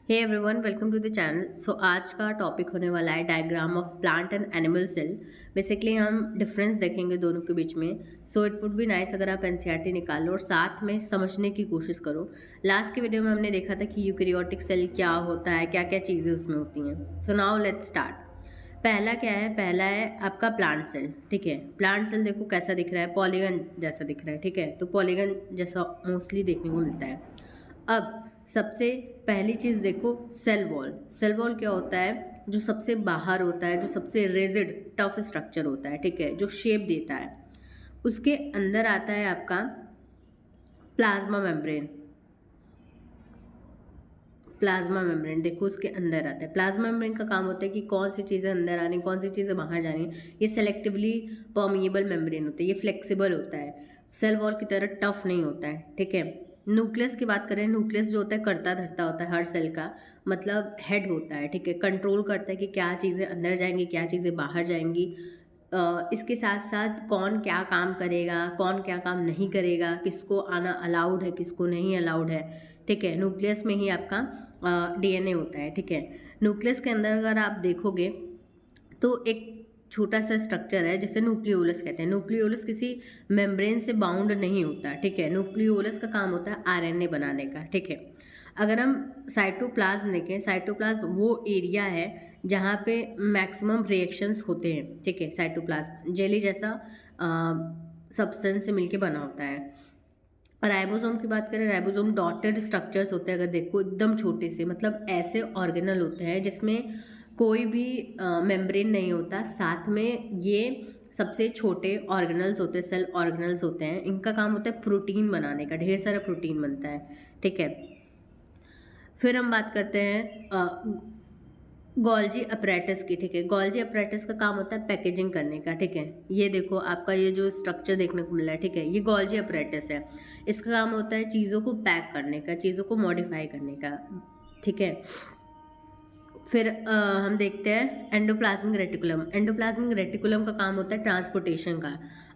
Hey everyone, welcome to the channel. So आज का topic होने वाला है diagram of plant and animal cell. Basically हम डिफरेंस देखेंगे दोनों के बीच में। So it would be nice अगर आप एनसीईआरटी निकाल लो और साथ में समझने की कोशिश करो। लास्ट के वीडियो में हमने देखा था कि यूकैरियोटिक सेल क्या होता है, क्या क्या चीज़ें उसमें होती हैं। So now let's start. पहला क्या है? पहला है आपका प्लांट सेल। ठीक है, प्लांट सेल देखो कैसा दिख रहा है, पॉलीगन जैसा दिख रहा है। ठीक है, तो पॉलीगन जैसा मोस्टली देखने को मिलता है। अब सबसे पहली चीज़ देखो, सेल वॉल। सेल वॉल क्या होता है? जो सबसे बाहर होता है, जो सबसे रेजिड टफ स्ट्रक्चर होता है। ठीक है, जो शेप देता है। उसके अंदर आता है आपका प्लाज्मा मेम्ब्रेन। प्लाज्मा मेम्ब्रेन देखो उसके अंदर आता है। प्लाज्मा मेम्ब्रेन का काम होता है कि कौन सी चीज़ें अंदर आनी, कौन सी चीज़ें बाहर जानी। ये सेलेक्टिवली परमिएबल मेम्ब्रेन होता है, ये फ्लेक्सिबल होता है, सेल वॉल की तरह टफ नहीं होता है। ठीक है, न्यूक्लियस की बात करें, न्यूक्लियस जो होता है करता धरता होता है हर सेल का, मतलब हेड होता है। ठीक है, कंट्रोल करता है कि क्या चीज़ें अंदर जाएंगी, क्या चीज़ें बाहर जाएंगी। इसके साथ साथ कौन क्या काम करेगा, कौन क्या काम नहीं करेगा, किसको आना अलाउड है, किसको नहीं अलाउड है। ठीक है, न्यूक्लियस में ही आपका डीएनए होता है। ठीक है, न्यूक्लियस के अंदर अगर आप देखोगे तो एक छोटा सा स्ट्रक्चर है जिसे न्यूक्लियोलस कहते हैं। न्यूक्लियोलस किसी मेम्ब्रेन से बाउंड नहीं होता। ठीक है, न्यूक्लियोलस का काम होता है आरएनए बनाने का। ठीक है, अगर हम साइटोप्लाज्म देखें, साइटोप्लाज्म वो एरिया है जहाँ पे मैक्सिमम रिएक्शंस होते हैं। ठीक है, साइटोप्लाज्म जेली जैसा सब्सटेंस से मिलके बना होता है। राइबोसोम की बात करें, राइबोसोम डॉटेड स्ट्रक्चर्स होते हैं। अगर देखो एकदम छोटे से, मतलब ऐसे ऑर्गेनल होते हैं जिसमें कोई भी मेम्ब्रेन नहीं होता। साथ में ये सबसे छोटे ऑर्गेनल्स होते हैं, सेल ऑर्गेनल्स होते हैं। इनका काम होता है प्रोटीन बनाने का, ढेर सारा प्रोटीन बनता है। ठीक है, फिर हम बात करते हैं गोल्जी अपरेटस की। ठीक है, गोल्जी अपरेटस का काम होता है पैकेजिंग करने का। ठीक है, ये देखो आपका ये जो स्ट्रक्चर देखने को मिल रहा है, ठीक है, ये गोल्जी अपरेटस है। इसका काम होता है चीज़ों को पैक करने का, चीज़ों को मॉडिफाई करने का। ठीक है, फिर हम देखते हैं एंडोप्लाज्मिक रेटिकुलम। एंडोप्लाज्मिक रेटिकुलम का काम होता है ट्रांसपोर्टेशन का।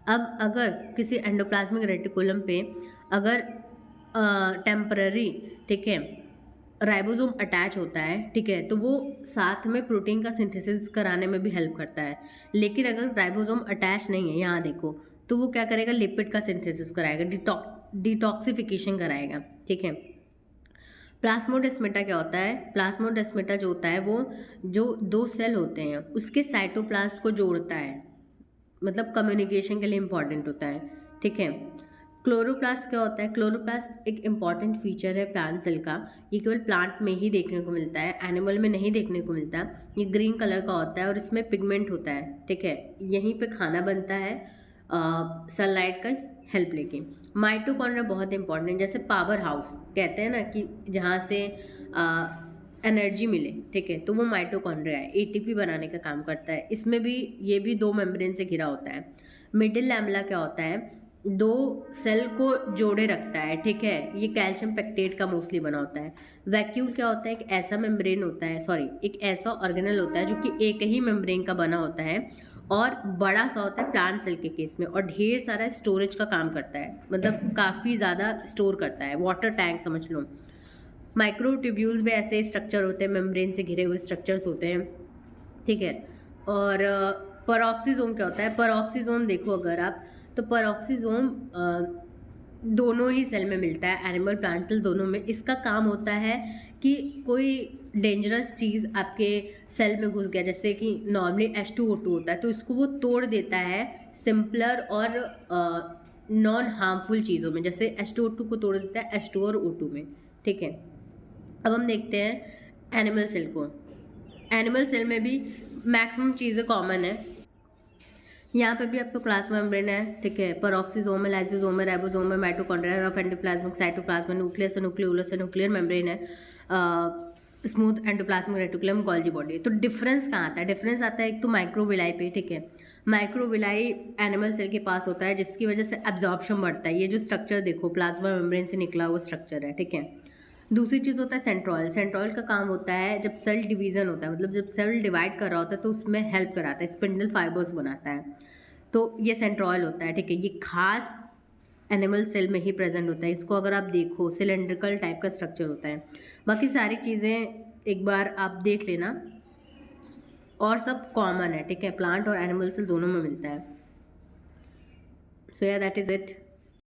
अब अगर किसी एंडोप्लाज्मिक रेटिकुलम पे अगर टेम्पररी, ठीक है, राइबोसोम अटैच होता है, ठीक है, तो वो साथ में प्रोटीन का सिंथेसिस कराने में भी हेल्प करता है। लेकिन अगर राइबोसोम अटैच नहीं है, यहाँ देखो, तो वो क्या करेगा? लिपिड का सिंथेसिस कराएगा, डिटॉक्सिफिकेशन कराएगा। ठीक है, प्लाज्मोडेस्माटा क्या होता है? प्लाज्मोडेस्माटा जो होता है वो जो दो सेल होते हैं उसके साइटोप्लाज्म को जोड़ता है, मतलब कम्युनिकेशन के लिए इंपॉर्टेंट होता है। ठीक है, क्लोरोप्लास्ट क्या होता है? क्लोरोप्लास्ट एक इंपॉर्टेंट फीचर है प्लांट सेल का। ये केवल प्लांट में ही देखने को मिलता है, एनिमल में नहीं देखने को मिलता। ये ग्रीन कलर का होता है और इसमें पिगमेंट होता है। ठीक है, यहीं पे खाना बनता है सनलाइट का हेल्प लेके। माइटोकॉन्ड्रिया बहुत इंपॉर्टेंट है, जैसे पावर हाउस कहते हैं ना कि जहाँ से एनर्जी मिले। ठीक है, तो वो माइटोकॉन्ड्रिया है, एटीपी बनाने का काम करता है। इसमें भी ये भी दो मेम्ब्रेन से घिरा होता है। मिडिल लैमेला क्या होता है? दो सेल को जोड़े रखता है। ठीक है, ये कैल्शियम पेक्टेट का मोस्टली बना होता है। वैक्यूल क्या होता है? एक ऐसा मेम्ब्रेन होता है, सॉरी, एक ऐसा ऑर्गेनल होता है जो कि एक ही मेम्ब्रेन का बना होता है और बड़ा सा होता है प्लांट सेल के केस में, और ढेर सारा स्टोरेज का काम करता है, मतलब काफ़ी ज़्यादा स्टोर करता है, वाटर टैंक समझ लो। माइक्रोट्यूब्यूल्स भी ऐसे स्ट्रक्चर होते हैं, मेम्ब्रेन से घिरे हुए स्ट्रक्चर्स होते हैं। ठीक है, और परऑक्सीजोम क्या होता है? परऑक्सीजोम देखो अगर आप, तो परऑक्सीजोम दोनों ही सेल में मिलता है, एनिमल प्लांट सेल दोनों में। इसका काम होता है कि कोई डेंजरस चीज़ आपके सेल में घुस गया, जैसे कि नॉर्मली H2O2 होता है, तो इसको वो तोड़ देता है सिंपलर और नॉन हार्मफुल चीज़ों में, जैसे H2O2 को तोड़ देता है H2 और O2 में। ठीक है, अब हम देखते हैं एनिमल सेल को। एनिमल सेल में भी मैक्सिमम चीज़ें कॉमन है। यहाँ पे भी आपको प्लाज्मा मेम्ब्रेन है। ठीक है, पेरोक्सीसोम है, लाइसोसोम है, राइबोसोम है, mitochondria, rough endoplasmic, cytoplasm, nucleus है, न्यूक्लियोलस है, न्यूक्लियर मेम्ब्रेन है, smooth endoplasmic reticulum, Golgi body. तो डिफरेंस कहाँ आता है? डिफरेंस आता है एक तो माइक्रोविलाई पे। ठीक है, माइक्रोविलाई एनिमल सेल के पास होता है जिसकी वजह से एब्जॉर्प्शन बढ़ता है। ये जो स्ट्रक्चर देखो प्लाज्मा मेम्ब्रेन से निकला हुआ स्ट्रक्चर है। ठीक है, दूसरी चीज़ होता है सेंट्रॉयल। सेंट्रॉयल का काम होता है जब सेल डिवीज़न होता है, मतलब जब सेल डिवाइड कर रहा होता है तो उसमें हेल्प कराता है, स्पिंडल फाइबर्स बनाता है, तो ये सेंट्रॉयल होता है। ठीक है, ये खास एनिमल सेल में ही प्रेजेंट होता है। इसको अगर आप देखो सिलेंड्रिकल टाइप का स्ट्रक्चर होता है। बाकी सारी चीज़ें एक बार आप देख लेना, और सब कॉमन है, ठीक है, प्लांट और एनिमल सेल दोनों में मिलता है। सो या दैट इज़ इट।